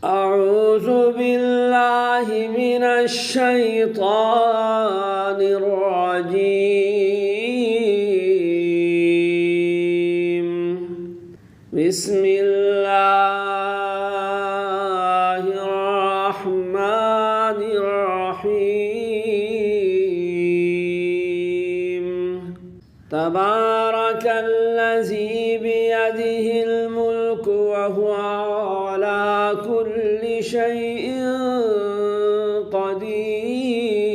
أعوذ بالله من الشيطان الرجيم. بسم الله الرحمن الرحيم. تبارك الذي بيده الملك وهو على كل شيء قدير.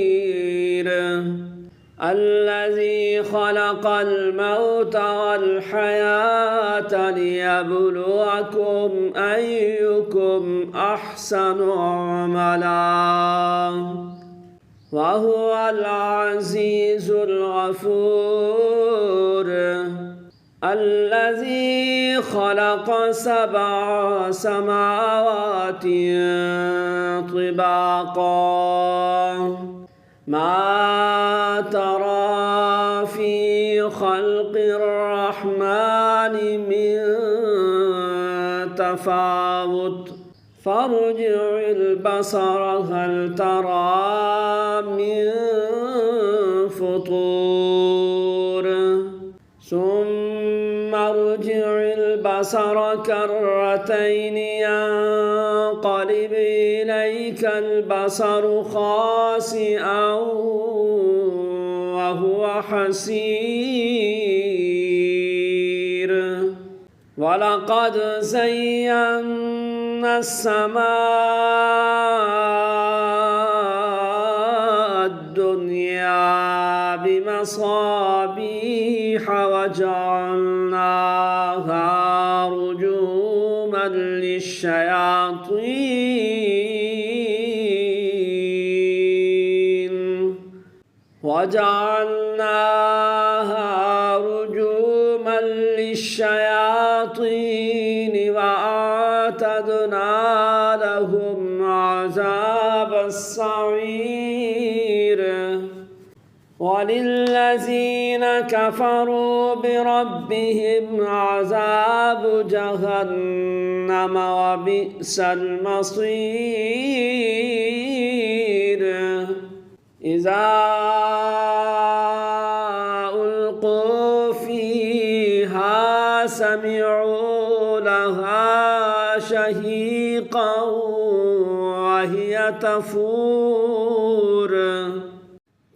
الذي خلق الموت والحياة ليبلوكم أيكم أحسن عملا وهو العزيز الغفور. الذي خلق 7 سماوات طباقا ما ترى في خلق الرحمن من تفاوت فارجع البصر هل ترى من فطور ثم ارجع البصر كرتين ينقلب إليك البصر خاسئا وهو حسير. ولقد زينا السماء الدنيا بمصابيح وجعلناها رجوما للشياطين وأعتدنا لهم عذاب السعير. وللذين كفروا بربهم عذاب جهنم وبئس المصير. إذا ألقوا فيها سمعوا لها شهيقا وهي تفور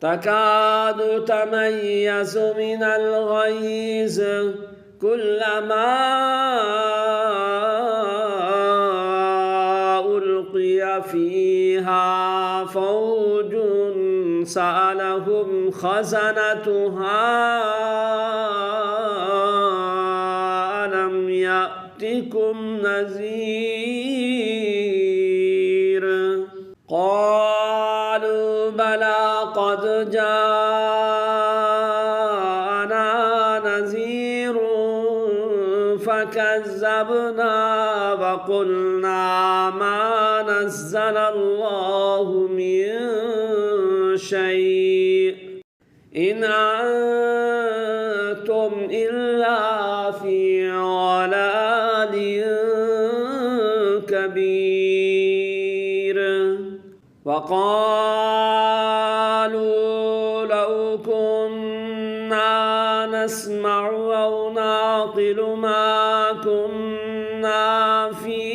تكاد تميز من الغيظ كلما ألقي فيها فوج سألهم خزنتها ألم يأتكم نذير. قالوا بلى قد جاءنا نذير فكذبنا وقلنا ما نزل الله من شيء إن أنتم إلا في ضلال كبير. وقالوا لو كنا نسمع أو نعقل ما كنا في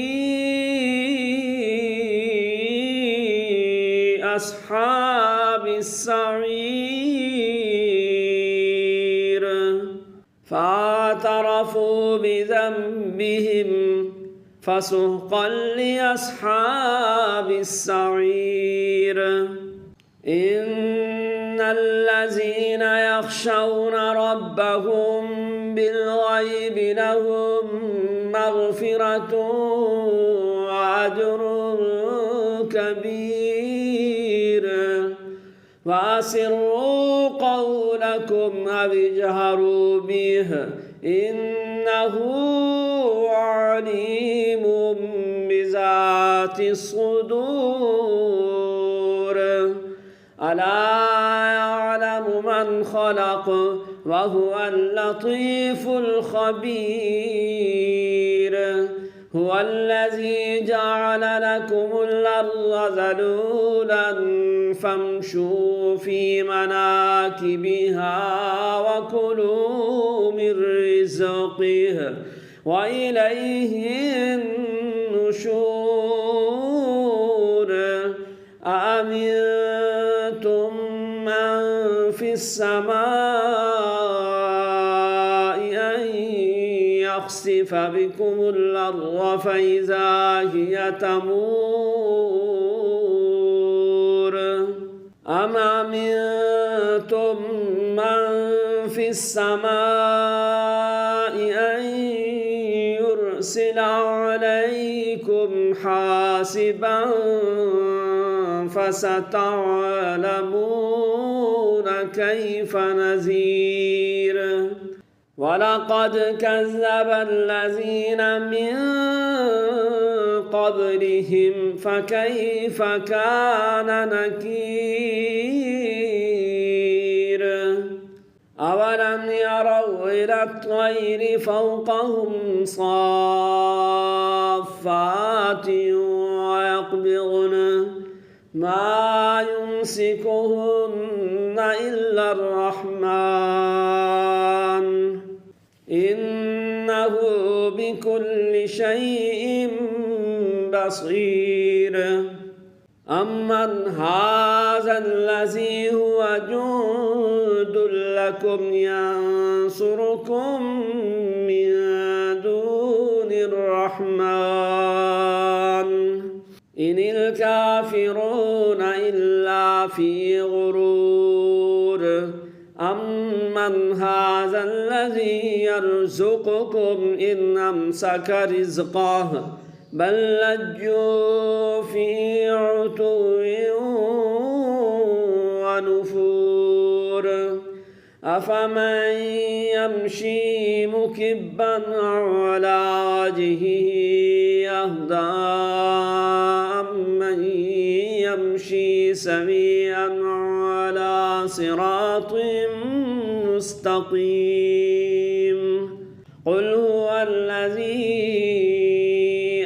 أصحاب السعير. فاعترفوا بذنبهم فسحقا لأصحاب السعير. إن الذين يخشون ربهم بالغيب لهم مغفرة وأجر كبير. وأسروا قولكم أو اجهروا به إنه عليم بذات الصدور. ألا يعلم من خلق وهو اللطيف الخبير. هو الذي جعل لكم الأرض ذلولا فامشوا في مناكبها وكلوا من رزقه وإليه النشور أأمنتم من في السماء أن يخسف بكم الأرض فإذا هي تمور أم أمنتم من في السماء أن يرسل عليكم حاسبا فستعلمون كيف نذير ولقد كذب الذين من قبلهم فكيف كان نكير أولم يروا إلى الطير فوقهم صافات ويقبضن ما يمسكهن إلا الرحمن إنه بكل شيء بصير أمن هذا الذي هو جند لكم ينصركم من دون الرحمن إن الكافرون إلا في غرور أمن هذا الذي يرزقكم إن أمسك رزقه بل لجوا في عتو ونفور أفمن يمشي مكبا على وجهه يهدى أمن يمشي سويا على صراط مستقيم قل هو الذي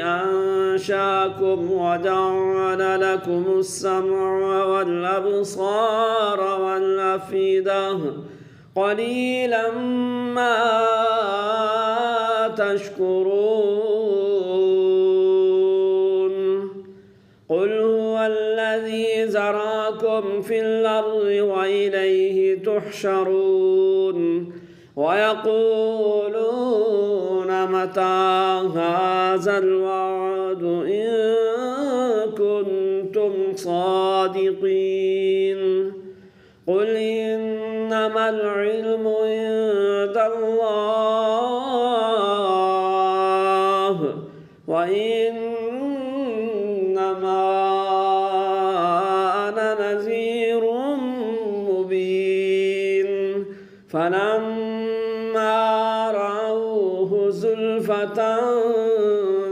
أنشاكم وجعل لكم السمع والأبصار والأفئدة قليلا ما تشكرون قل هو الذي زرعكم في الأرض وإليه تحشرون ويقولون متى هذا الوعد إن كنتم صادقين قل إنما العلم عند الله وإنما أنا نذير مبين فلما رأوه زلفة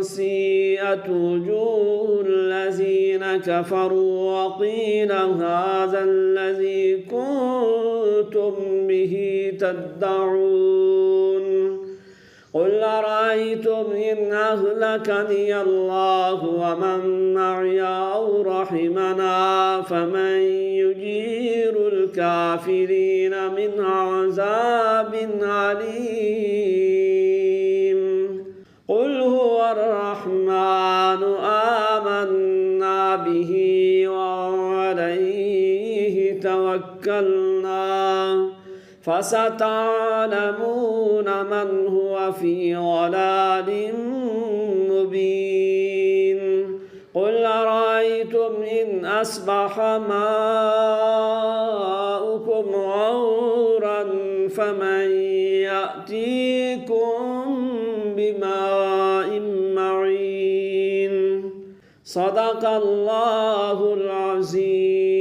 سيئت وجوه الذين كفروا وقيل هذا الذي كنتم به تدعون قل أرأيتم إن أهلكني الله ومن معي أو رحمنا فمن يجير الكافرين من عذاب أليم قل هو الرحمن آمنا به وعليه توكلنا فستعلمون من هو في ضلال مبين قل أرأيتم إن أصبح ماؤكم غورا فمن يأتيكم بماء معين صدق الله العظيم.